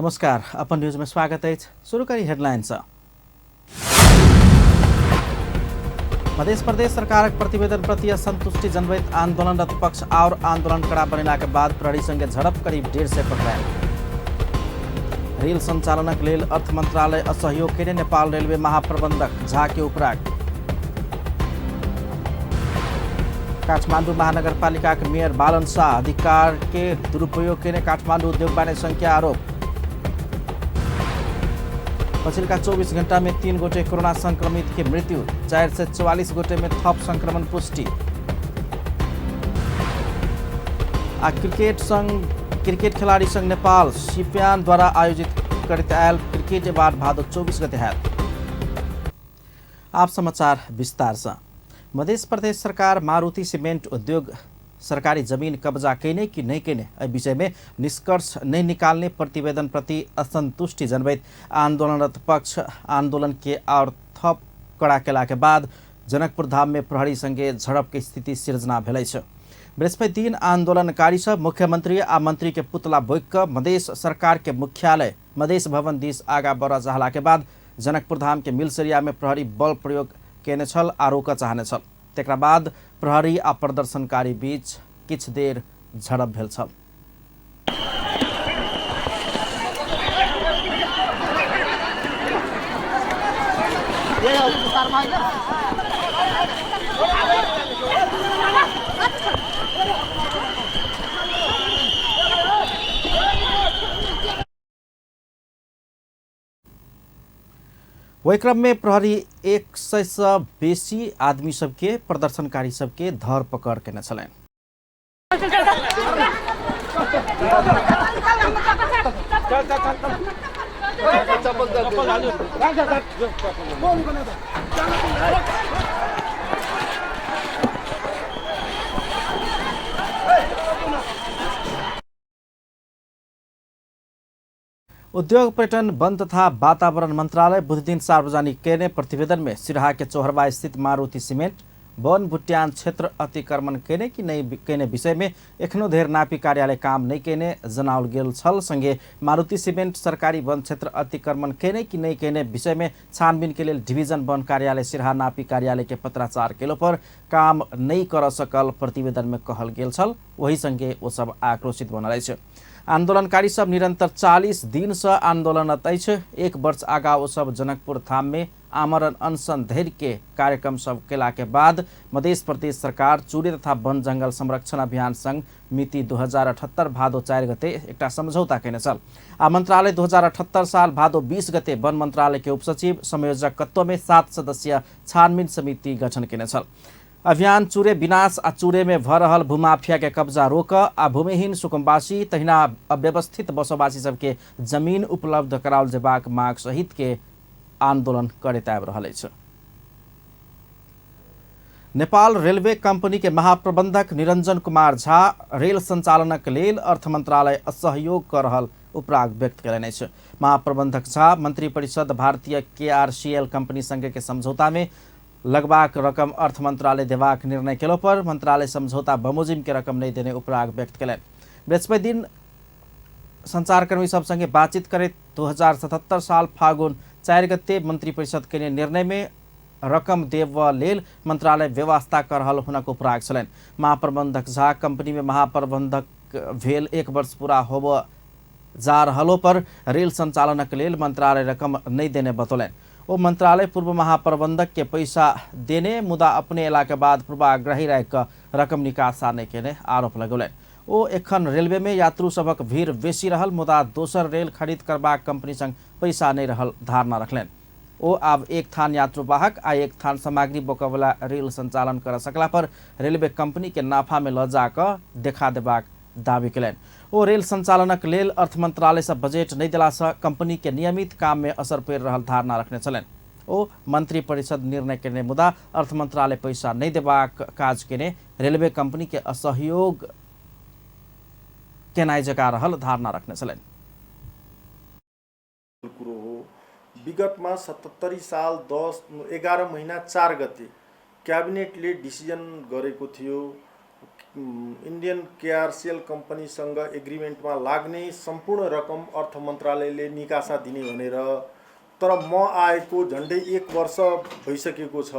नमस्कार, अपन न्यूज में स्वागत है। शुरू करी हेडलाइंस। मध्य प्रदेश सरकारक प्रतिवेदन प्रति असंतुष्टि जनवैत आंदोलनरत पक्ष और आंदोलन कड़ा बनेला के बाद प्रहरी संगे झड़प करीब 150 पकड़ायल। रेल संचालनक लेल अर्थ मंत्रालय असहयोग केने नेपाल रेलवे महाप्रबंधक झा के उपराग। काठमाडौँ महानगरपालिका के मेयर बालन शाह अधिकार के दुरुपयोग केने काठमाडौँ उद्योग वाणिज्य संघ के आरोप। पछिल्का 24 घण्टा में 3 गोटे कोरोना संक्रमित की मृत्यु, 444 गोटे में थप संक्रमण पुष्टि। क्रिकेट खिलाड़ी संघ नेपाल सिपियान द्वारा आयोजित करित आयल क्रिकेट अवार्ड भादो 24 गते हैत। आप समाचार विस्तार से। मध्य प्रदेश सरकार मारुति सीमेंट उद्योग सरकारी जमीन कब्जा केने कि नहीं केने विषय में निष्कर्ष नहीं निकालने प्रतिवेदन प्रति असंतुष्टि जनवैत आंदोलनरत पक्ष आंदोलन के और थप कड़ा केला के बाद जनकपुर धाम में प्रहरी संगे झड़प के स्थिति सिर्जना भेलै छ। बृहस्पति दिन आंदोलनकारी सब मुख्यमंत्री आ मंत्री के पुतला बोक मधेश सरकार के मुख्यालय मधेश भवन दिस आगा बढ़ चाहला के बाद जनकपुर धाम के मिलसरिया में प्रहरी बल प्रयोग केने छल आ रोक चाहने छल। तेकरा बाद प्रहरी आ प्रदर्शनकारी बीच किछ देर झड़प भेल छल। वही क्रम में प्रहरी 100 से बेसी आदमी सबके प्रदर्शनकारी सबके धरपकड़ केने छलैन। उद्योग पर्यटन वन तथा वातावरण मंत्रालय बुध दिन सार्वजनिक केने प्रतिवेदन में सिराहा के चौहरवा स्थित मारुति सीमेंट वन भुट्यान क्षेत्र अतिक्रमण केने कि नहीं केने विषय में एखनो धेर नापी कार्यालय काम नहीं केने जनाउल गेल छल। संगे मारुति सीमेंट सरकारी वन क्षेत्र अतिक्रमण केने कि नहीं केने विषय में छानबीन के लिए डिवीजन वन कार्यालय सिराहा नापी कार्यालय के पत्राचार केलो पर काम नहीं कर सकल प्रतिवेदन में कहल गेल छल। वही संगे वो सब आक्रोशित बनल अछि। आंदोलनकारी सब निरंतर 40 दिन से आंदोलनरत अछि। 1 वर्ष आगा वो सब जनकपुर धाम में आमरण अनशन धैर्य के कार्यक्रम सब केला के बाद मध्य प्रदेश सरकार चूरे तथा वन जंगल संरक्षण अभियान संग मिति 2078 भादो 4 गते एक समझौता केने छल। आ मंत्रालय 2078 साल भादो 20 गते वन मंत्रालय के उपसचिव संयोजकत्व में 7 सदस्यीय छानबीन समिति गठन केने छल। अभियान चूरे विनाश आ चूरे में भ रहल भूमाफिया के कब्जा रोक आ भूमिहीन सुकुम्बासी तहिना अव्यवस्थित बसोबासी सबके जमीन उपलब्ध कराओल जेबाक माग सहित के आंदोलन करैत आबि रहल अछि। नेपाल रेलवे कंपनी के महाप्रबंधक निरंजन कुमार झा रेल संचालनक लेल अर्थ मंत्रालय असहयोग कर रहल उपराग व्यक्त कयलनि अछि। महाप्रबंधक झा मंत्री परिषद भारतीय KRCL कंपनी संगे के समझौता में लगबाक रकम अर्थ मंत्रालय देबाक निर्णय केलो पर मंत्रालय समझौता बमोजिम के रकम नहीं देने उपराग व्यक्त कयलनि। बृहस्पति दिन संचारकर्मी सब संगे बातचीत करैत 2077 साल फागुन 4 गते मंत्री परिषद के निर्णय में रकम देबा लेल मंत्रालय व्यवस्था कर रहल हुनक उपराग छलनि। महाप्रबंधक झा कंपनी में महाप्रबंधक भेल 1 वर्ष पूरा होब जा रहलो पर रेल संचालनक लेल मंत्रालय रकम नहीं देने बतौलनि। वो मंत्रालय पूर्व महाप्रबंधक के पैसा देने मुदा अपने एला के बाद पूर्वाग्रही रह रकम निकासा नहीं केने आरोप लगौलनि। ओ एखन रेलवे में यात्रु सबक भीड़ बेसी रहल मुदा दोसर रेल खरीद करबाक कंपनी संग पैसा नहीं रहल धारणा रखलनि। ओ आब एक थान यात्रुवाहक आ एक थान सामग्री बोकवला रेल संचालन कर सकला पर रेलवे कंपनी के नाफा में ल जाकर देखा देबाक दावी कयलनि। ओ रेल संचालनक लेल अर्थ मंत्रालय से बजट नहीं दिला से कंपनी के नियमित काम में असर पड़ रहल धारणा रखने छलनि। ओ मंत्री परिषद निर्णय केने मुदा अर्थ मंत्रालय पैसा नहीं देबाक काज केने रेलवे कंपनी के असहयोग केनाई जका रहल धारणा रखने छलनि। विगतमा 77 साल 11 महिना 4 गते क्याबिनेटले डिसिजन गरेको थियो इन्डियन केआरसिएल कम्पनीसँग एग्रिमेन्टमा लाग्ने सम्पूर्ण रकम अर्थ मन्त्रालयले निकासा दिने भनेर, तर म आएको झन्डै 1 वर्ष भइसकेको छ।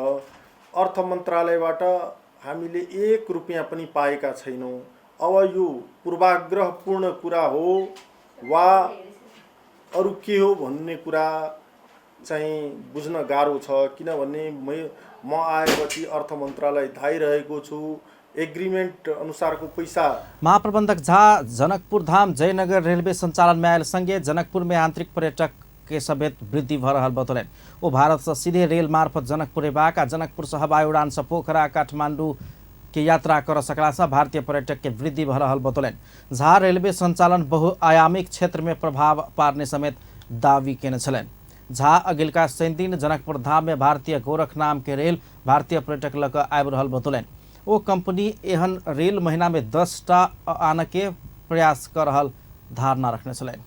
अर्थ मन्त्रालयबाट हामीले 1 रुपियाँ पनि पाएका छैनौँ। अब यो पूर्वाग्रहपूर्ण कुरा हो वा अरू के हो भन्ने कुरा चाहिँ बुझ्न गाह्रो छ, किनभने म आएपछि अर्थ मन्त्रालय धाइरहेको छु। एग्रिमेन्ट अनुसारको पैसा महाप्रबंधक झा जनकपुर धाम जयनगर रेलवे संचालन में आयल संगे जनकपुर में आंतरिक पर्यटक के समेत वृद्धि भ रहल बतौलन। वो भारत से सीधे रेल मार्फत जनकपुर एबाक आ जनकपुर से हवाई उड़ान से पोखरा काठमांडू के यात्रा कर सकला से भारतीय पर्यटक के वृद्धि भ रहल बतौलन। झा रेलवे संचालन बहुआयामिक क्षेत्र में प्रभाव पार्ने समेत दावी केने छलन। झा अगिलका 3 दिन जनकपुर धाम में भारतीय गोरख नाम के रेल भारतीय पर्यटक लग आबि रहल बतौलन। वो कंपनी एहन रेल महीना में 10टा आने के प्रयास कर रहल धारणा रखने छलन।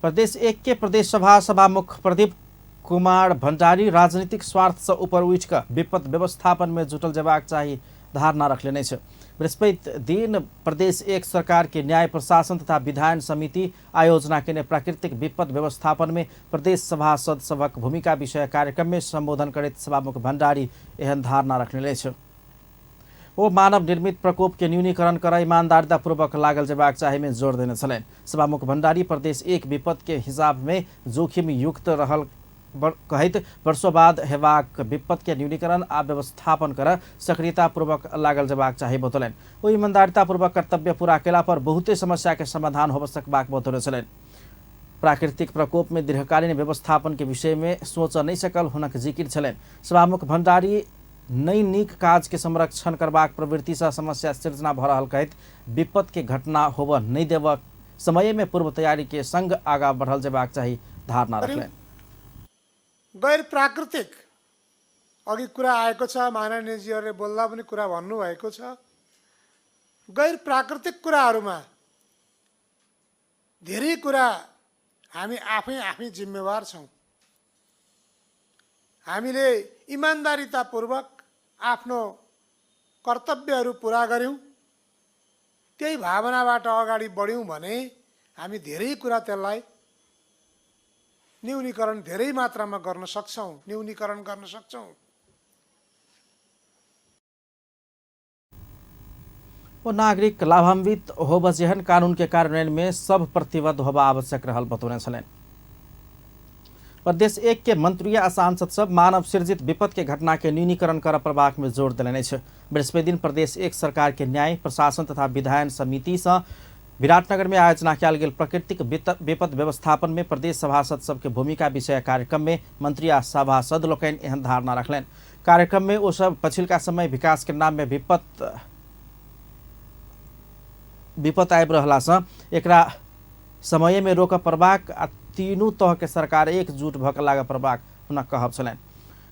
प्रदेश 1 के प्रदेश सभा सभामुख प्रदीप कुमार भण्डारी राजनीतिक स्वार्थ से ऊपर उठ कर विपद व्यवस्थापन में जुटल जबाक चाहिए धारणा रख लेने छे। बृहस्पति दिन प्रदेश 1 सरकार के न्याय प्रशासन तथा विधायन समिति आयोजना के प्राकृतिक विपद व्यवस्थापन में प्रदेश सभासद सबक भूमिका विषय कार्यक्रम में संबोधन करते सभामुख भण्डारी एहन धारणा रखने छे। वो मानव निर्मित प्रकोप के न्यूनीकरण कर ईमानदारीतापूर्वक लागल जबाक चाहे में जोर देने छलन। सभामुख भण्डारी प्रदेश 1 विपद के हिसाब में जोखिम युक्त रहल कहत वर्षों बाद हेबाक विपद के न्यूनीकरण आ व्यवस्थापन कर सक्रियतापूर्वक लागल जबाक चाहे बतौलन। वो ईमानदारीतापूर्वक कर्तव्य पूरा केला पर बहुते समस्या के समाधान हो सकबाक बतौले छलन। प्राकृतिक प्रकोप में दीर्घकालीन व्यवस्थापन के विषय में सोच नहीं सकल हुनक जिकिर छलन। सभामुख भण्डारी नई नीक काज के संरक्षण करबाक प्रवृत्ति से समस्या सृजना भ रहल कहत विपद के घटना होब नहीं देव समय में पूर्व तैयारी के संग आगा बढ़ल जबाक चाहिए धारणा रखलेन। गैर प्राकृतिक अघि कुरा आएको छ, माननीयजीहरूले बोल्दा पनि कुरा भन्नुभएको छ। गैर प्राकृतिक कुराहरूमा धेरै कुरा हामी आफै जिम्मेवार छौँ। हामीले इमानदारीतापूर्वक आफ्नो कर्तव्यहरू पुरा गर्यौं, त्यही भावनाबाट अगाडि बढ्यौं भने हामी धेरै कुरा त्यसलाई न्यूनीकरण धेरै मात्रामा गर्न सक्छौं, न्यूनीकरण गर्न सक्छौं। वो नागरिक लाभान्वित होब जेहन कानून के कार्यान्वयन में सब प्रतिबद्ध होबा आवश्यक रहल बतौने छलन। प्रदेश 1 के मंत्री आ सांसद सब मानव सृजित विपद के घटना के न्यूनीकरण कर प्रभाग में जोर दिलने छे। बृहस्पति दिन प्रदेश 1 सरकार के न्याय प्रशासन तथा विधायन समिति से विराटनगर में आयोजना किया गेल प्राकृतिक विपद व्यवस्थापन में प्रदेश सभासद सबके भूमिका विषय कार्यक्रम में मंत्री आ सभासद लोकनि एहन धारणा रखलन। कार्यक्रम में वो सब पछिलका समय विकास के नाम में विपद आबि रहला से एकरा समय में रोक प्रबाक आ तीनों तह के सरकार एकजुट भक लाग प्रबाक हुनक कहब छलन।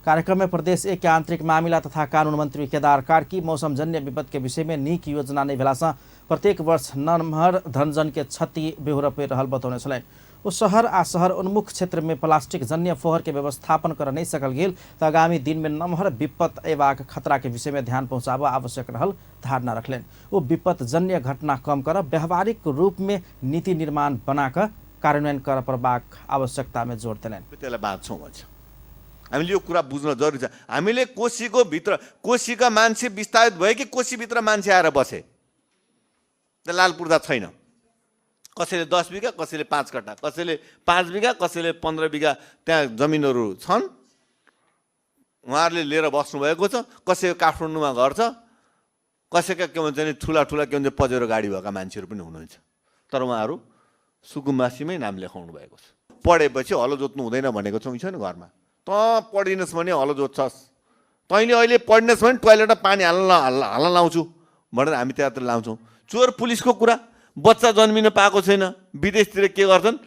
कार्यक्रम में प्रदेश 1 के आंतरिक मामला तथा कानून मंत्री केदार कार्की मौसम जन्य विपद के विषय में नीक योजना नहीं भेला से प्रत्येक वर्ष नमहर धनजन के क्षति बेहोर पे रहल बतौने छलन। वो शहर आ शहर उन्मुख क्षेत्र में प्लास्टिक जन्य फोहर के व्यवस्थापन कर नहीं सकल गेल तो आगामी दिन में नमहर विपद एबाक खतरा के विषय में ध्यान पहुँचाब आवश्यक रहल धारणा रखलेन। वो विपद जन्य घटना कम कर व्यावहारिक रूप में नीति निर्माण बनाकर कार्यान्वयन कर प्रबाक आवश्यकता में जोड दिलेन। त्यसलाई बाँच्छौँ भन्छ। हामीले यो कुरा बुझ्न जरुरी छ। हामीले कोशीको भित्र कोशीका मान्छे विस्तारित भयो कि कोशीभित्र मान्छे आएर बसे? त लालपुर्दा छैन। कसैले 10 बिघा, कसैले 5 कट्टा, कसैले 5 बिघा, कसैले 15 बिघा त्यहाँ जमिनहरू छन्। उहाँहरूले लिएर बस्नुभएको छ। कसैको काठमाडौँमा घर छ, कसैका के भन्छ नि ठुला ठुला के भन्छ पजेरो गाडी भएका मान्छेहरू पनि हुनुहुन्छ। तर उहाँहरू सुकुम्बासीमै नाम लेखाउनु भएको छ। पढेपछि हलो जोत्नु हुँदैन भनेको छौँ नि घरमा। त पढिनस् भने हलो जोत्छस्, तैँले अहिले पढ्नेस् भने टोयलेटमा पानी हाल्न लाउँछु भनेर हामी त्यहाँतिर लाउँछौँ। चोर पुलिसको कुरा, बच्चा जन्मिन पाएको छैन, विदेशतिर के गर्छन्,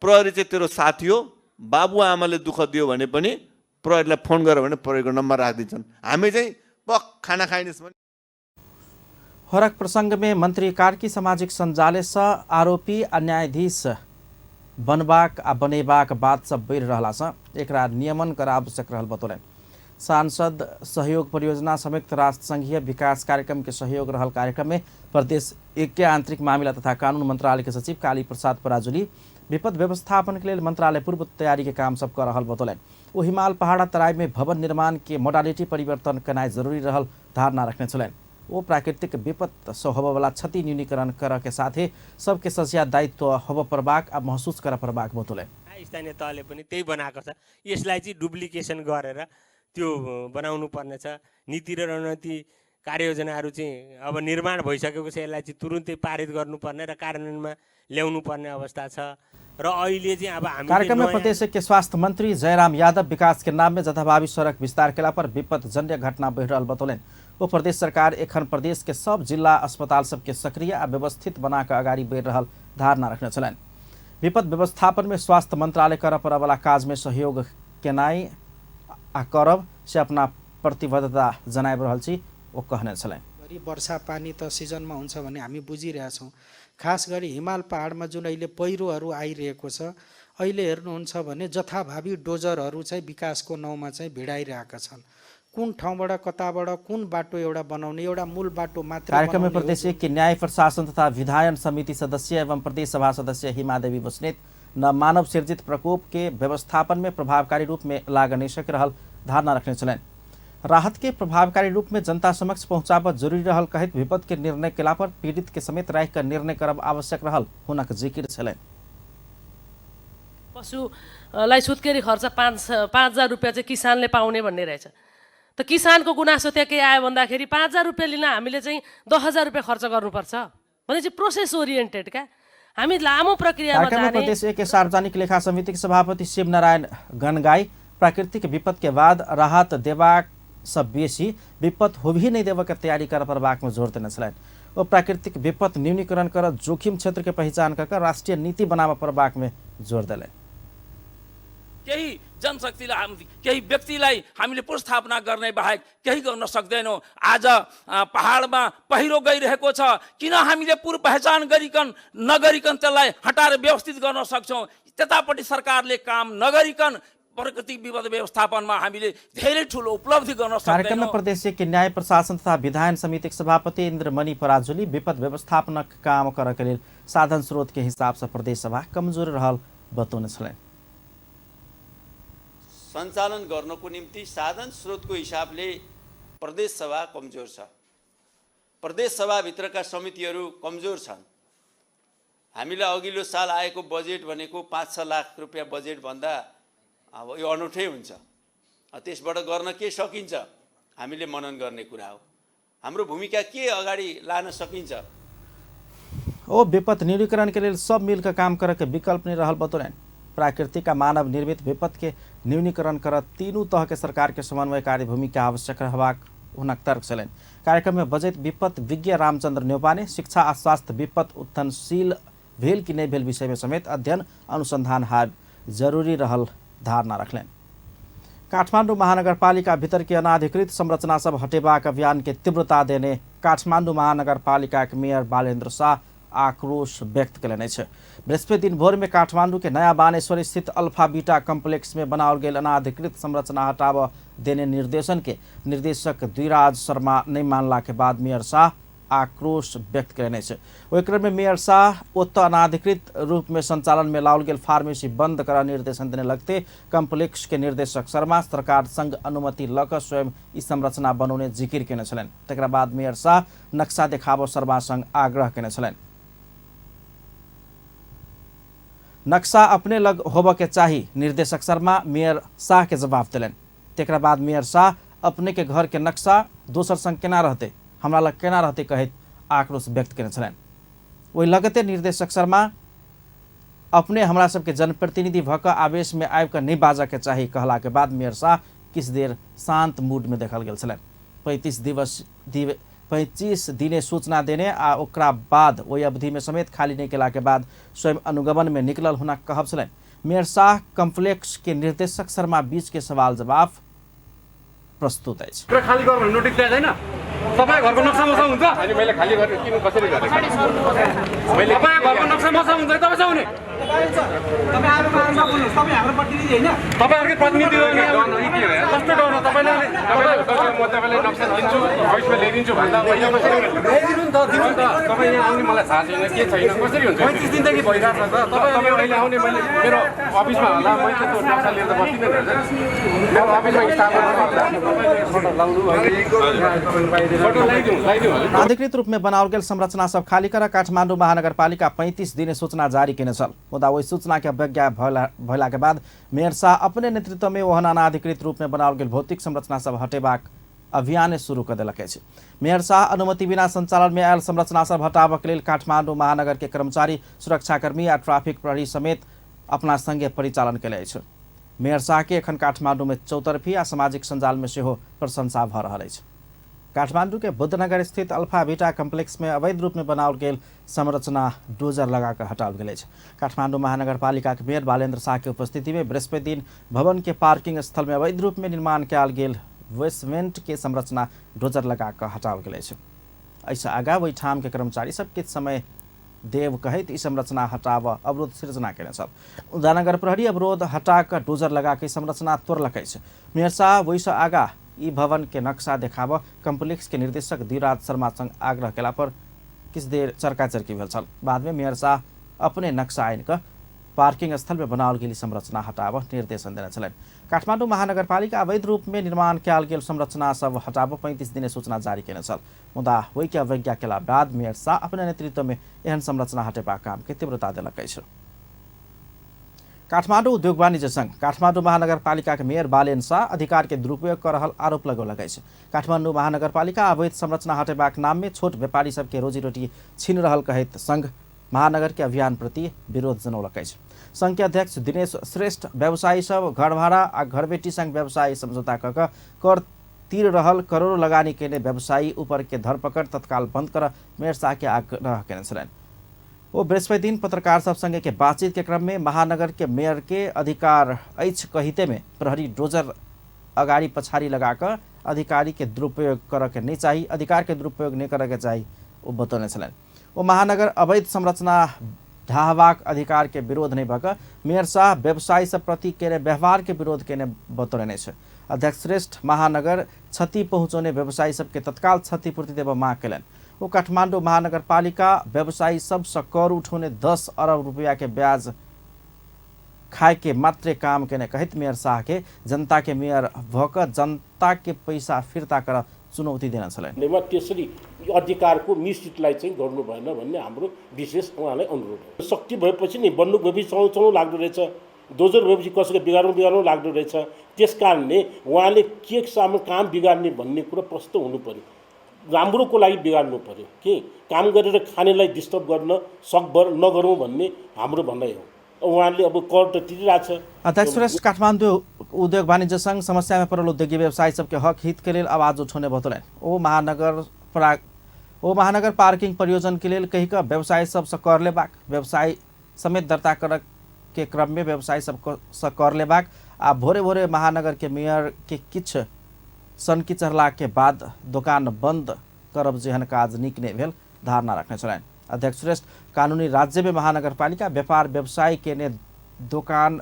प्रहरी चाहिँ तेरो साथी हो, बाबुआमाले दुःख दियो भने पनि प्रहरीलाई फोन गर्यो भने प्रहरीको नम्बर राखिदिन्छन्। हामी चाहिँ पक खाना खाइनेस् भने। फरक प्रसंग में मंत्री कार्की सामाजिक संजाले से आरोपी न्यायाधीश बनबाक आ बनेबाक बात सब बढ़ि रहलासँ एकरा नियमन कर आवश्यक रहल बतौलनि। सांसद सहयोग परियोजना संयुक्त राष्ट्र संघीय विकास कार्यक्रम के सहयोग रहल कार्यक्रम में प्रदेश एक के आंतरिक मामला तथा कानून मंत्रालय के सचिव काली प्रसाद पराजुली विपद व्यवस्थापन के लिए मंत्रालय पूर्व तैयारी के काम सब कर रहल बतौलनि। वो हिमाल पहाड़ तराई में भवन निर्माण के मोडालिटी परिवर्तन करना जरूरी रहल धारणा रखने छलनि। वो प्राकृतिक विपद से होबयवला क्षति न्यूनीकरण कर के साथे सबके सजिया दायित्व होब परबाक आ महसुस कर परबाक बतौलनि। स्थानीय तहले पनि त्यही बनाएको छ। यसलाई चाहिँ डुप्लिकेसन गरेर त्यो बनाउनु पर्ने छ। नीति र रणनीति कार्ययोजनाहरू चाहिँ अब निर्माण भइसकेको छ, यसलाई चाहिँ तुरुन्तै पारित गर्नुपर्ने र कार्यान्वयनमा ल्याउनु पर्ने अवस्था छ। र अहिले चाहिँ अब हामी कार्यक्रम में प्रदेश के स्वास्थ्य मंत्री जयराम यादव विकास के नाम में जथाभावी सड़क विस्तार केला पर विपदजन्य घटना बढ़ रहल बतौलनि। वो प्रदेश सरकार एखन प्रदेश के सब जिला अस्पताल सबके सक्रिय आ व्यवस्थित बनाकर अगाडि बढ़ रहल धारणा रखने छलनि। विपद व्यवस्थापन में स्वास्थ्य मंत्रालय कर परवाला काज में सहयोग केनाई आ करब से अपना प्रतिबद्धता जनाइब रहल छी वो कहने छलनि। वर्षा पानी त सिजनमा हुन्छ भन्ने हामी बुझिरहेछौँ। खास गरी हिमाल पहाडमा जुन अहिले पहिरोहरू आइरहेको छ, अहिले हेर्नुहुन्छ भने जथाभावी डोजरहरू चाहिँ विकासको नाउँमा चाहिँ भिडाइरहेका छन्। कुन ठाउँबाट कताबाट कुन बाटो एउटा बनाउने, एउटा मूल बाटो मात्र। कार्यक्रम में प्रदेश के न्याय प्रशासन तथा विधायन समिति सदस्य एवं प्रदेश सभा सदस्य हिमा देवी बस्नेत न मानव सृजित प्रकोप के व्यवस्थापन में प्रभावकारी रूप में लाग नहीं सक रहल धारणा रखने छलनि। राहत के प्रभावकारी रूप में जनता समक्ष पहुंचाब जरूरी रहल कहित विपद के निर्णय केला पर पीड़ित के समेत राख कर निर्णय करब आवश्यक रहल हुनक जिकिर छलनि। पशुलाई सुत्केरी खर्च 5,000 रुपियाँ चाहिँ किसानले पाउने भन्ने रहेछ। त किसानको गुनासो त्यहाँ के आयो भन्दाखेरि 5,000 रुपियाँ लिन हामीले चाहिँ 10,000 रुपियाँ खर्च गर्नुपर्छ भने चाहिँ प्रोसेस ओरिएन्टेड क्या हामी लामो प्रक्रियामा जाने। प्रदेश एक सार्वजनिक लेखा समिति के सभापति शिवनारायण गणगाई प्राकृतिक विपद के बाद राहत देवा सब बेसी विपद हो भी नहीं देवा के तैयारी कर परबाक में जोर देने छलनि। वो प्राकृतिक विपद न्यूनीकरण कर जोखिम क्षेत्र के पहचान कर राष्ट्रीय नीति बनावा परबाक में जोर दिले। केही जनशक्तिलाई केही व्यक्तिलाई हामीले पुनर्स्थापना गर्ने बाहेक केही गर्न सक्दैनौँ। आज पहाडमा पहिरो गइरहेको छ, किन हामीले पूर्व पहिचान गरिकन नगरिकन त्यसलाई हटाएर व्यवस्थित गर्न सक्छौँ? त्यतापट्टि सरकारले काम नगरिकन प्राकृतिक विपद व्यवस्थापनमा हामीले धेरै ठुलो उपलब्धि गर्न सक्दैनौँ। कार्यक्रम में प्रदेश के न्याय प्रशासन तथा विधायन समिति के सभापति इन्द्रमणि पराजुली विपद व्यवस्थापन काम कर के लिए साधन स्रोत के हिसाब से प्रदेश सभा कमजोर रहल बतौने छलनि। सञ्चालन गर्नको निम्ति साधन स्रोतको हिसाबले प्रदेश सभा कमजोर छ। प्रदेश सभाभित्रका समितिहरू कमजोर छन्। हामीलाई अघिल्लो साल आएको बजेट भनेको 5-6 लाख रुपियाँ बजेट भन्दा अब यो अनौठै हुन्छ। त्यसबाट गर्न के सकिन्छ हामीले मनन गर्ने कुरा हो। हाम्रो भूमिका के अगाडि लान सकिन्छ? ओ विपद न्यूनीकरण के लिए सब मिलकर काम करे के विकल्प नहीं रहल बतौलनि। प्राकृतिक का मानव निर्मित विपद के न्यूनीकरण कर तीनों तह के सरकार के समन्वयकारी भूमिका आवश्यक रहबाक हुनक तर्क छलनि। कार्यक्रम में बजट विपद विज्ञ रामचंद्र न्यौपाने शिक्षा आ स्वास्थ्य विपद उत्थनशील भेल कि नहीं भेल विषय में समेत अध्ययन अनुसंधान हाब जरूरी रहल धारणा रखलनि। काठमाडौँ महानगरपालिका भीतर के अनाधिकृत संरचना सब हटेबाक अभियान के तीव्रता देने काठमाडौँ महानगरपालिका के मेयर बालेन्द्र शाह आक्रोश व्यक्त कयलनि अछि। बृहस्पति दिन भोर में काठमांडू के नया बानेश्वर स्थित अल्फा बीटा कम्प्लेक्स में बनाओल गेल अनाधिकृत संरचना हटाव देने निर्देशन के निर्देशक द्विराज शर्मा नहीं मानला के बाद मेयर शाह आक्रोश व्यक्त कयलनि अछि। ओहि क्रम में मेयर शाह ओत अनाधिकृत रूप में संचालन में लाओल गेल फार्मेसी बंद कर निर्देशन देने लगते कम्प्लेक्स के निर्देशक शर्मा सरकार संग अनुमति लक स्वयं ई संरचना बनौने जिकिर केने छलनि। तकरा बाद मेयर शाह नक्शा देखाबो शर्मा संग आग्रह केने छलनि। नक्शा अपने लग होब के चाही निर्देशक शर्मा मेयर शाह के जवाब दिलन। तकरा बाद मेयर शाह अपने के घर के नक्शा दोसर संग केना रहते हमरा लग केना रहते कहित आक्रोश व्यक्त केने छलनि। वही लगते निर्देशक शर्मा अपने हमरा सबके जनप्रतिनिधि भक आवेश में आबि कर नहीं बाजा के चाही कहला के बाद मेयर शाह किछ देर शांत मूड में देखल गेल छलनि। 25 दिने सूचना देने आ ओकरा बाद वही अवधि में समेत खाली नहीं केला के बाद स्वयं अनुगमन में निकलल हुना कहब छलनि। मेयर शाह कम्प्लेक्स के निर्देशक शर्मा बीच के सवाल जवाब प्रस्तुत अछि। खाली गर्न नोटिस दिए छैन सबै घरको नक्सा मसा हुन्छ अनि मैले खाली गरेर किन कसरी गरे मैले सबै घरको नक्सा मसा हुन्छ तपाईँ नि तपाईँहरूकै प्रतिनिधि हो नि कस्तो डर हो तपाईँले म तपाईँलाई नक्सा दिन्छु भोइसमा ल्याइदिन्छु भन्दा ल्याइदिनु नि त दिनु नि त तपाईँ यहाँ आउने मलाई थाहा छैन के छैन कसरी हुन्छ 35 दिनदेखि भइरहेको छ त तपाईँ अहिले आउने मैले मेरो अफिसमा होला मैले त्यो नक्सा लिएर त बस्दिनँ मेरो अफिसमा अधिकृत रूप में बनाओल गेल संरचना सब खाली कर काठमाडौँ महानगरपालिका 35 दिने सूचना जारी किने छल मुदा वही सूचना के अवज्ञा भइला के बाद मेयर शाह अपने नेतृत्व में ओहन अनाधिकृत रूप में बनाओल गेल भौतिक संरचना सब हटेबाक अभियान शुरू कर देलक अछि। मेयर शाह अनुमति बिना संचालन में आयल संरचना सब हटाबक लेल काठमाडौँ महानगर के कर्मचारी, सुरक्षाकर्मी आ ट्राफिक प्रहरी समेत अपना संगे परिचालन कयले अछि। मेयर शाह के एखन काठमाडौँ में चौतरफी आ सामाजिक संजाल में सेहो प्रशंसा भ रहल अछि। काठमाडौँ के बुद्धनगर स्थित अल्फा बीटा कम्प्लेक्स में अवैध रूप में बनाओल गेल संरचना डोजर लगाकर हटाओल गेल अछि। काठमाडौँ महानगरपालिका के मेयर बालेन्द्र शाह के उपस्थिति में बृहस्पति दिन भवन के पार्किंग स्थल में अवैध रूप में निर्माण कयल गेल बेसमेंट के संरचना डोजर लगाकर हटाओल गेल अछि। ऐसा आगा वही ठाम के कर्मचारी सब किछ समय देव कहैत ई संरचना हटाव अवरोध सृजना केने छल। उदानगर प्रहरी अवरोध हटाकर डोजर लगाकर संरचना तोड़लक अछि। मेयर शाह वही से आगा ई भवन के नक्शा देखाब कम्प्लेक्स के निर्देशक धीराज शर्मा संग आग्रह केला पर किछ देर चर्का चर्की भेल छल। बाद में मेयर शाह अपने नक्शा आइन कर पार्किंग स्थल में बनाओल गेल संरचना हटाब निर्देशन देने छलनि। काठमाडौँ महानगरपालिका अवैध रूप में निर्माण कयल गेल संरचना सब हटाब 35 दिने सूचना जारी केने छल मुदा वही के अवज्ञा केला बाद मेयर शाह अपने नेतृत्व में एहन संरचना हटेबा काम के तीव्रता देलक अछि। काठमाडौँ उद्योग वाणिज्य संघ काठमाडौँ महानगरपालिका के मेयर बालेन्द्र शाह अधिकार के दुरुपयोग कर रहल आरोप लगौलक अछि। काठमाडौँ महानगरपालिका अवैध संरचना हटेबाक नाम में छोट व्यापारी सबके रोजी रोटी छीन रहल कहैत संघ महानगर के अभियान प्रति विरोध जनौलक अछि। संघ के अध्यक्ष दिनेश श्रेष्ठ व्यवसायी सब घर भाड़ा आ घरबेटी संग व्यवसायी समझौता कऽ कर तीर रहल करोड़ों लगानी केने व्यवसायी ऊपर के धरपकड़ तत्काल बंद कर मेयर शाह के आग्रह केने छलनि। वो बृहस्पति दिन पत्रकार सब संगे के बातचीत के क्रम में महानगर के मेयर के अधिकार अछि कहिते में प्रहरी डोजर अगाड़ी पछाड़ी लगाकर अधिकारी के दुरुपयोग कर के नहीं चाहिए अधिकार के दुरुपयोग नहीं करे के चाहिए वो बतौने छलनि। वो महानगर अवैध संरचना ढाहबाक अधिकार के विरोध नहीं भक मेयर शाह व्यवसायी सब प्रति केने व्यवहार के विरोध केने बतौने छै। अध्यक्ष श्रेष्ठ महानगर क्षति पहुँचौने व्यवसायी सबके तत्काल क्षतिपूर्ति देव मांग कयलनि। वो काठमाडौँ महानगरपालिका व्यवसायी सब से कर उठौने 10 अरब रुपया के ब्याज खाए के मात्रे काम केने कहित मेयर शाह के जनता के मेयर भक जनता के पैसा फिर्ता कर चुनौती देन छलनि। त्यसरी अधिकारको मिसयुटिलाइज चाहिँ गर्नु भएन भन्ने हाम्रो विशेष उहाँलाई अनुरोध हो। शक्ति भएपछि नि बन्दुक भएपछि चलाउँ लाग्दो रहेछ, डोजर भएपछि कसैको बिगार्नु लाग्दो रहेछ। त्यसकारणले उहाँले के सामु काम बिगार्ने भन्ने कुरा प्रष्ट हुनु पर्यो। राम्रोको लागि बिगार्नु पर्यो कि काम गरेर खानेलाई डिस्टर्ब गर्न सकभर नगरौँ भन्ने हाम्रो भनाइ हो। उहाँले अब कर त तिरिरहेछ। अध्यक्ष श्रेष्ठ काठमाडौँ उद्योग वाणिज्य संघ समस्या में पड़ल उद्योगी व्यवसायी सबके हक हित के लिए आवाज उठौने बतौलनि। ओ महानगर पार्किंग परियोजना के लिए कही का व्यवसायी सब से कर लेबाक व्यवसायी समेत दर्ता कर के क्रम में व्यवसायी सब से कर लेबाक आ भोरे भोरे महानगर के मेयर के किछ सनकी चढ़ला के बाद दुकान बंद करब जेहन काज नीक नहीं भेल धारणा रखने छलनि। अध्यक्ष श्रेष्ठ कानूनी राज्य में महानगरपालिका व्यापार व्यवसायी के ने दुकान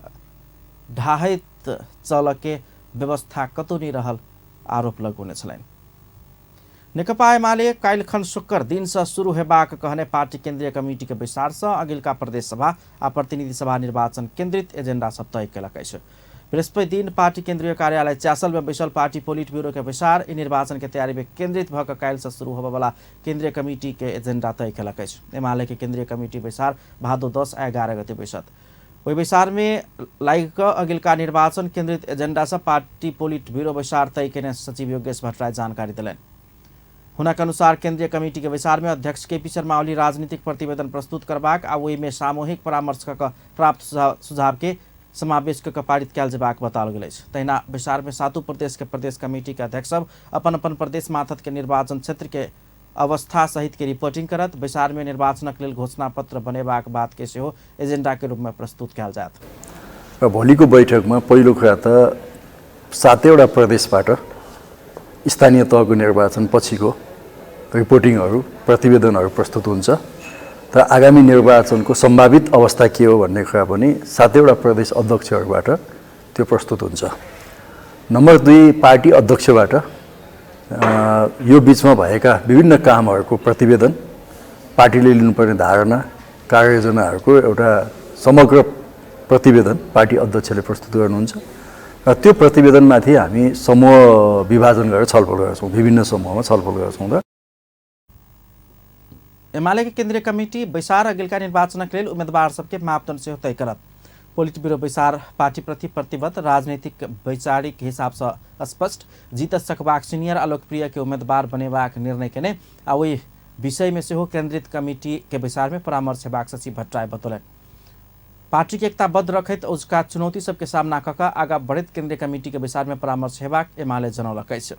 ढाहैत चल के व्यवस्था कतौ नहीं रहल आरोप लगौने छलनि। नेकपा एमाले काल्हिखन शुक्र दिन से शुरू हेबाक कहने पार्टी केंद्रीय कमिटी के बैसार से अगिलका प्रदेश सभा आ प्रतिनिधि सभा निर्वाचन केंद्रित एजेंडा सब तय केलक अछि। बृहस्पति दिन पार्टी केंद्रीय कार्यालय चासल में बैसल पार्टी पोलिट ब्यूरो के बैसार इ निर्वाचन के तैयारी में केंद्रित भक काल्हि से शुरू होबे वाला केंद्रीय कमिटी के एजेंडा तय केलक अछि। एमाले के केंद्रीय कमिटी बैसार भादो 10 आ 11 गते बैसत। वही बैसार में लाइक अगिलका निर्वाचन केंद्रित एजेंडा से पार्टी पोलिट ब्यूरो बैसार तय केने सचिव योगेश भट्टराई जानकारी दिलनि। हुनक अनुसार केंद्रीय कमिटी के विचार में अध्यक्ष केपी शर्मा ओली राजनीतिक प्रतिवेदन प्रस्तुत करबाक आ ओहि में सामूहिक परामर्श प्राप्त सुझाव के समावेश क पारित कयल जेबाक बताओल गेल अछि। तहिना विचार में 7 प्रदेश के प्रदेश कमिटी के अध्यक्ष सब अपन अपन प्रदेश माथत के निर्वाचन क्षेत्र के अवस्था सहित के रिपोर्टिंग करत विचार में निर्वाचनक लेल घोषणा पत्र बनेबाक बात के सेहो एजेंडा के रूप में प्रस्तुत कयल जायत। र भोलिको बैठकमा पहिलो कुरा त 7वटा प्रदेशबाट स्थानीय तहको निर्वाचन पछिको रिपोर्टिङहरू प्रतिवेदनहरू प्रस्तुत हुन्छ तर आगामी निर्वाचनको सम्भावित अवस्था के हो भन्ने कुरा पनि 7वटा प्रदेश अध्यक्षहरूबाट त्यो प्रस्तुत हुन्छ। नम्बर 2 पार्टी अध्यक्षबाट यो बीचमा भएका विभिन्न कामहरूको प्रतिवेदन, पार्टीले लिनुपर्ने धारणा, कार्ययोजनाहरूको एउटा समग्र प्रतिवेदन पार्टी अध्यक्षले प्रस्तुत गर्नुहुन्छ र त्यो प्रतिवेदनमाथि हामी समूह विभाजन गरेर छलफल गर्छौँ, विभिन्न समूहमा छलफल गर्छौँ। र एमाले केन्द्रीय कमिटी बैसार अघिल्का निर्वाचनका लेल उम्मेदवार सबके मापदण्ड से तय करत। पोलिट ब्यूरो बैसार पार्टीप्रति प्रतिबद्ध, राजनीतिक वैचारिक हिसाब से स्पष्ट, जीत सकबाक सीनियर आ लोकप्रिय के उम्मीदवार बनेबाक निर्णय केने आ वही विषय में से हो केंद्रित कमिटी के बैसार में परामर्श हेबाक सचिव भट्टराई बतौलन। पार्टी के एकताबद्ध रखैत उसका चुनौती सबके सामना कका आगा बढ़ित केंद्रीय कमिटी के बैसार में परामर्श हेबाक एमाले जनौलक अछि।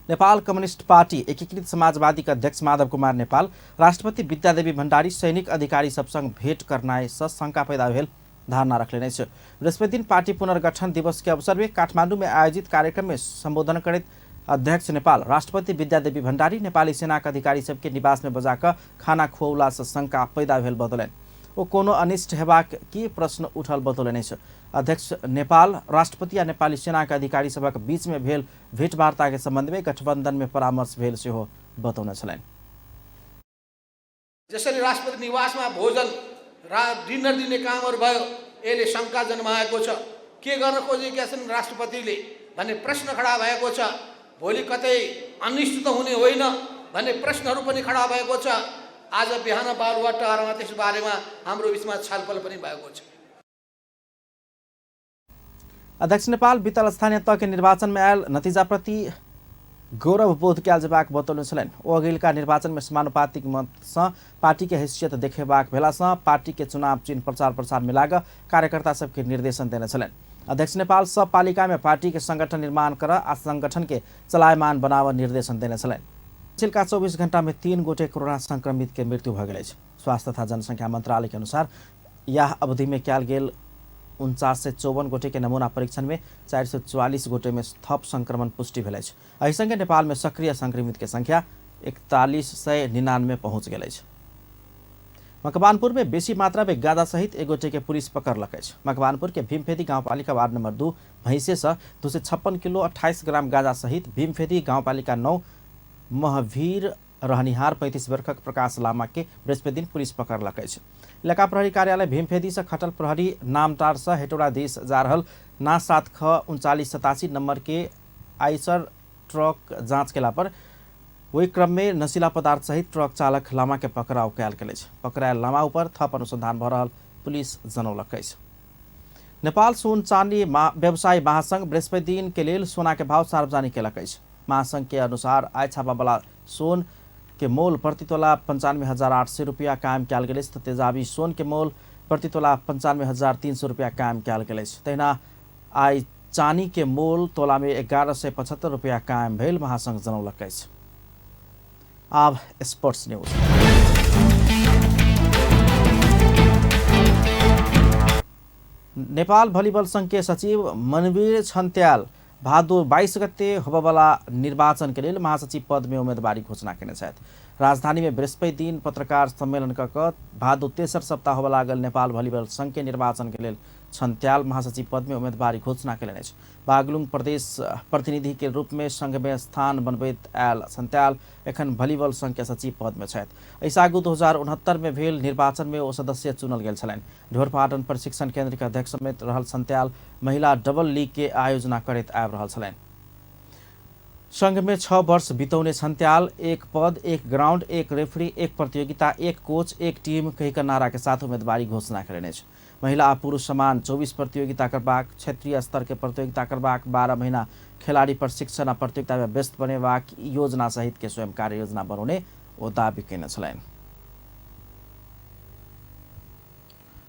नेपाल कम्युनिस्ट पार्टी एकीकृत समाजवादी का अध्यक्ष माधव कुमार नेपाल राष्ट्रपति विद्यादेवी भण्डारी सैनिक अधिकारी सबसँग भेट करनाय से शंका पैदा भेल धारणा रखले छ। बृहस्पति दिन पार्टी पुनर्गठन दिवस के अवसर में काठमांडू में आयोजित कार्यक्रम में संबोधन करते अध्यक्ष नेपाल राष्ट्रपति विद्यादेवी भण्डारी नेपाली सेना का अधिकारी सबके निवास में बजाकर खाना खुआउला से शंका पैदा भेल बतौलन। वो कोनो अनिष्ट हेबाक की प्रश्न उठल बतौलन छ। अध्यक्ष नेपाल राष्ट्रपति या नेपाली सेना के अधिकारी सभा बीच में भेल भेटवार्ता के संबंध में गठबंधन में परामर्श भेल से हो बतौन छलैन। जसरी राष्ट्रपति निवासमा भोजन डिनर दिने कामहरू भयो, यसले शंका जन्माएको छ। के गर्न खोजेका छन् राष्ट्रपतिले भन्ने प्रश्न खडा भएको छ। भोलि कतै अनिष्ट त हुने होइन भन्ने प्रश्नहरू पनि खडा भएको छ। आज बिहान बालुवाटारमा त्यस बारेमा हाम्रो बीचमा छलफल पनि भएको छ। अध्यक्ष नेपाल बीतल स्थानीय तह के निर्वाचन में आयल नतीजा प्रति गौरव बोध कैल जबाक बतौले छलैन। ओ अघिल्का निर्वाचन में समानुपातिक मत से पार्टी के हैसियत देखेबाक भेला से पार्टी के चुनाव चिन्ह प्रचार प्रसार में लाग कार्यकर्ता सबके निर्देशन देने छलैन। अध्यक्ष नेपाल सब पालिका में पार्टी के संगठन निर्माण कर आ संगठन के चलायमान बनाव निर्देशन देने छलैन। पिछिलका 24 घंटा में 3 गोटे कोरोना संक्रमित के मृत्यु भ गेल। स्वास्थ्य तथा जनसंख्या मंत्रालय के अनुसार यह अवधि में कैल गेल 4954 गोटे के नमूना परीक्षण में 444 गोटे में थप संक्रमण पुष्टि भेल। एहि संगे नेपाल में सक्रिय संक्रमित के संख्या 4199 पहुंच गेल। मकवानपुर में बेसी मात्रा में गांजा सहित एक गोटे के पुलिस पकड़लक। मकवानपुर के भीमफेदी गाउँपालिका वार्ड नंबर 2 भैंसे से 256 किलो 28 ग्राम गांजा सहित भीमफेदी गाउँपालिका 9 महावीर रहनिहार 35 वर्षक प्रकाश लामा के बृहस्पति दिन पुलिस पकड़लक। इलाका प्रहरी कार्यालय भीमफेदी से खटल प्रहरी नामटार से हेटौडा देश जा रहल ना 7 ख 3987 नंबर के आइसर ट्रक जांच केला पर वही क्रम में नशीला पदार्थ सहित ट्रक चालक लामा के पकड़ाव कैल गेल। पकड़ायल लामा ऊपर थप अनुसंधान भ रहल पुलिस जनौलक। नेपाल सोन चांदी व्यवसायी महासंघ बृहस्पति दिन के लेल सोना के भाव सार्वजनिक केलक। महासंघ के अनुसार आय छापा वाला सोन के मोल प्रति तोला 95,800 रुपया कायम कैल गेल। तेजाबी सोन के मोल प्रति तोला 95,300 रुपया कायम कैल गेल। तहिना आय चानी के मोल तोला में 1175 रुपया कायम भेल महासंघ जनौलक। अब स्पोर्ट्स न्यूज। नेपाल भलिबल संघ के सचिव मनवीर छन्त्याल भादो 22 गते होबवाला निर्वाचन के लिए महासचिव पद में उम्मीदवारी घोषणा करने छथि। राजधानी में बृहस्पति दिन पत्रकार सम्मेलन क भादो 3 सप्ताह होबा लागल नेपाल भलिबल संघ के निर्वाचन के लिए छन्त्याल महासचिव पद में उम्मीदवारी घोषणा कयलनि। बागलुङ प्रदेश प्रतिनिधि के रूप में संघ में स्थान बनबैत आयल छन्त्याल एखन भलिबल संघ के सचिव पद में छथि। एहिसँ आगू 2069 में भेल निर्वाचन में ओ सदस्य चुनल गेल छलनि। ढोरपाटन प्रशिक्षण केंद्र के अध्यक्ष समेत रहल छन्त्याल महिला डबल लीग के आयोजना करैत आबि रहल छलनि। संघ में 6 वर्ष बितौने छन्त्याल एक पद, एक ग्राउंड, एक रेफरी, एक प्रतियोगिता, एक कोच, एक टीम कहिकर नारा के साथ उम्मीदवारी घोषणा करेने छ। महिला आ पुरुष समान 24 प्रतियोगिता करबाक, क्षेत्रीय स्तर के प्रतियोगिता करबाक, 12 महीना खिलाड़ी प्रशिक्षण आ प्रतियोगिता में व्यस्त बनेबाक योजना सहित के स्वयं कार्य योजना बनाउने ओ दावी केने छलनि।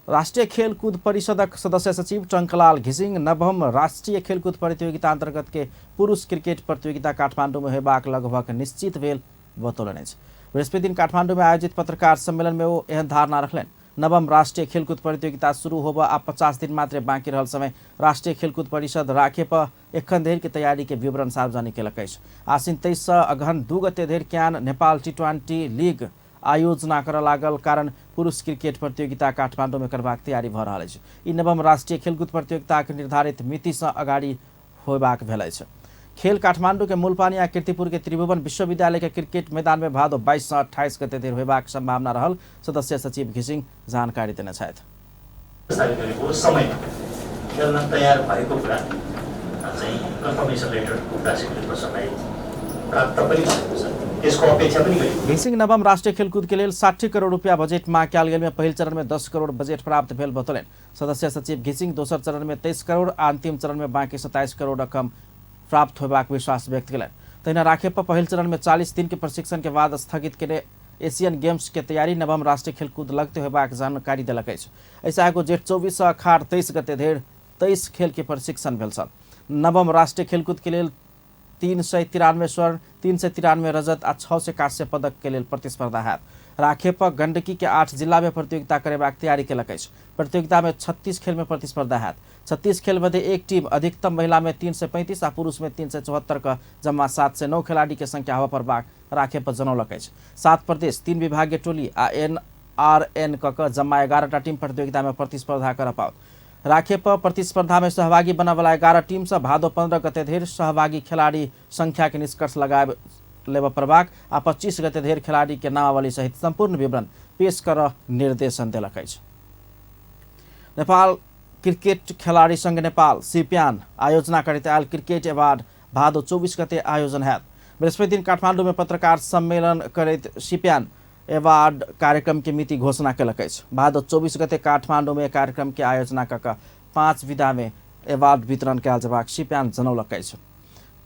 राष्ट्रीय खेलकूद परिषदक सदस्य सचिव टंकलाल घिसिङ नवम राष्ट्रीय खेलकूद प्रतियोगिता अंतर्गत के पुरुष क्रिकेट प्रतियोगिता काठमांडू में होबाक लगभग निश्चित भेल बतौलनि। बृहस्पति दिन काठमांडू में आयोजित पत्रकार सम्मेलन में वो एहन धारणा रखलनि। नवम राष्ट्रीय खेलकूद प्रतियोगिता शुरू होब आ 50 दिन मात्र बाँकी रहल समय राष्ट्रीय खेलकूद परिषद राखे पर एखन धरि के तैयारी के विवरण सार्वजनिक केलक। आसिन 23 अगहन 2 गते धरि क्यान नेपाल T20 लीग आयोजना कर लागल कारण पुरुष क्रिकेट प्रतियोगिता काठमाडौँ में करबाक तैयारी भ रहल अछि। ई नवम राष्ट्रीय खेलकूद प्रतियोगिता के निर्धारित मिति से अगाड़ी होबाक भेल अछि। खेल काठमाडौँ के मूलपानी आ कीर्तिपुर के त्रिभुवन विश्वविद्यालय के क्रिकेट मैदान में भादो 22 से 28 गते धरि होबाक संभावना रहल सदस्य सचिव घिसिङ जानकारी देने छथि। खेल्न तयार भएको कुरा चाहिँ कन्फर्मेसन लेटर प्रशासकीय प्रशासनलाई प्राप्त पनि भएको छ, त्यसको अपेक्षा पनि गरिएको। घिसिङ नवम राष्ट्रिय खेलकूद के लिए 60 करोड़ रुपया बजेट मांग कयल गेल में पहिल चरण में 10 करोड़ बजेट प्राप्त भेल बतौलनि। सदस्य सचिव घिसिङ दोसर चरण में 23 करोड़ आ अंतिम चरण में बाँकी 27 करोड़ रकम प्राप्त होबाक विश्वास व्यक्त कयलनि। तहिना राखेपा पहिल चरण में 40 दिन के प्रशिक्षण के बाद स्थगित के एशियन गेम्स के तैयारी नवम राष्ट्रीय खेलकूद लगते होबाक जानकारी देलक अछि। ऐसा आगो जेठ 24 से अखाड़ 23 गते धरि 23 खेल के प्रशिक्षण भेल छल। नवम राष्ट्रीय खेलकूद के लिए 393 स्वर्ण, 393 रजत आ 600 कांस्य पदक के लिए प्रतिस्पर्धा हैत। राखेपा गंडकी के 8 जिला में प्रतियोगिता करेबाक तैयारी केलक अछि। प्रतियोगिता में 36 खेल में प्रतिस्पर्धा हैत। 36 खेल मध्ये एक टीम अधिकतम महिला में 335 आ पुरुष में 374 का जम्मा 709 खिलाड़ी के संख्या हवा परबाक राखेपा जनौलक अछि। 7 प्रदेश 3 विभागीय टोली आ NRN क जम्मा 11टा टीम प्रतियोगिता में प्रतिस्पर्धा कर पाओत। राखेपा प्रतिस्पर्धा में सहभागी बना वाला 11 टीम से भादो 15 गते धरि सहभागी खिलाड़ी संख्या के निष्कर्ष लगाए लेब प्रभाग आ 25 गते धरि खिलाड़ी के नामावली सहित संपूर्ण विवरण पेश कर निर्देशन देलक अछि। नेपाल क्रिकेट खिलाड़ी संघ नेपाल सिप्यान आयोजना करते आयल क्रिकेट अवार्ड भादो 24 गते आयोजन हैत। बृहस्पति दिन काठमाडौँ में पत्रकार सम्मेलन करैत सिप्यान अवार्ड कार्यक्रम के मिति घोषणा केलक अछि। भादो 24 गते काठमाडौँ में कार्यक्रम के आयोजना कऽ 5 विधा में अवार्ड वितरण कयल जेबाक सिप्यान जनौलक अछि।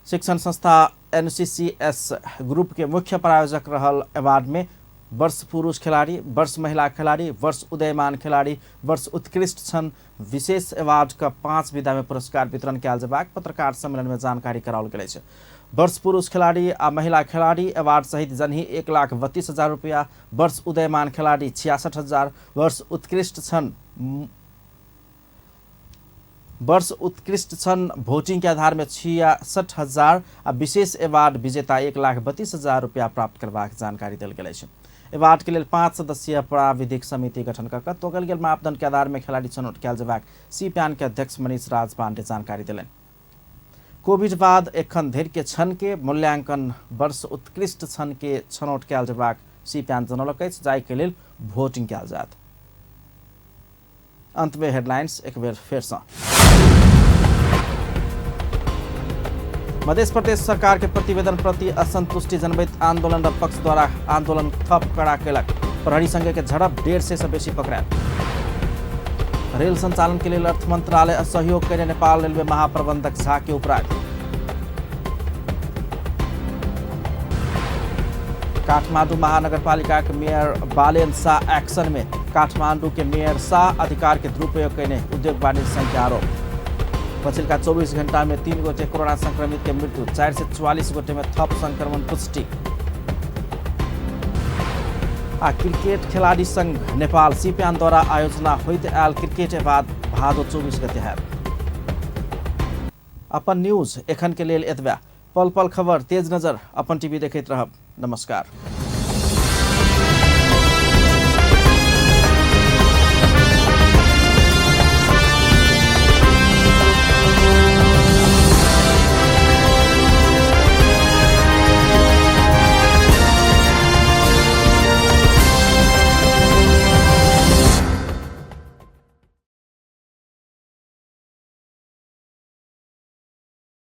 शिक्षण संस्था NCCS ग्रुप के मुख्य प्रायोजक रहल अवार्ड में वर्ष पुरुष खिलाड़ी, वर्ष महिला खिलाड़ी, वर्ष उदयमान खिलाड़ी, वर्ष उत्कृष्ट छन् विशेष अवार्ड का 5 विधा में पुरस्कार वितरण कयल जेबाक पत्रकार सम्मेलन में जानकारी कराओल गेल अछि। वर्ष पुरुष खिलाड़ी आ महिला खिलाड़ी अवार्ड सहित जनही 1,32,000 रुपया, वर्ष उदयमान खिलाड़ी 66,000, वर्ष उत्कृष्ट छन् भोटिंग के आधार में 66,000 आ विशेष अवार्ड विजेता 1,32,000 रुपया प्राप्त करबाक जानकारी देल गेल अछि। अवार्ड के लिए 5 सदस्यीय प्राविधिक समिति गठन कर तोगल गेल मापदंड के आधार में खिलाड़ी छनौट कयल जेबाक सिप्यान के अध्यक्ष मनीष राज पांडे जानकारी दिलनि। कोविड बाद एखन धरि के क्षण के मूल्यांकन वर्ष उत्कृष्ट क्षण के छनौट कयल जेबाक सिप्यान जनौलक अछि, जाहि के लेल भोटिंग कयल जायत। अंत में हेडलाइंस एक बेर फेर सँ। मध्य प्रदेश सरकार के प्रतिवेदन प्रति असंतुष्टि जनबैत आंदोलन र पक्ष द्वारा आंदोलन थप कड़ा केलक। प्रहरी संघ के झड़प 150 से बेसी पकड़ायल। रेल संचालन के लिए अर्थ मंत्रालय सहयोग करे नेपाल रेलवे महाप्रबंधक झा के उपराग। काठमाडौँ महानगरपालिका के मेयर बालेन शाह एक्शन में काठमाडौँ के मेयर शाह अधिकार के दुरुपयोग करने उद्योग वाणिज्य संघ के आरोप। पछिल्का 24 घंटा में 3 गोटे कोरोना संक्रमित के मृत्यु, 444 गोटे में थप संक्रमण पुष्टि। क्रिकेट खिलाड़ी संघ नेपाल सिप्यान द्वारा आयोजना होते आयल क्रिकेट अवार्ड भादो 24 गते हैत। अपन न्यूज एखन के लेल एतबा। पल पल खबर तेज नजर अपन टीवी देखैत रहब। नमस्कार।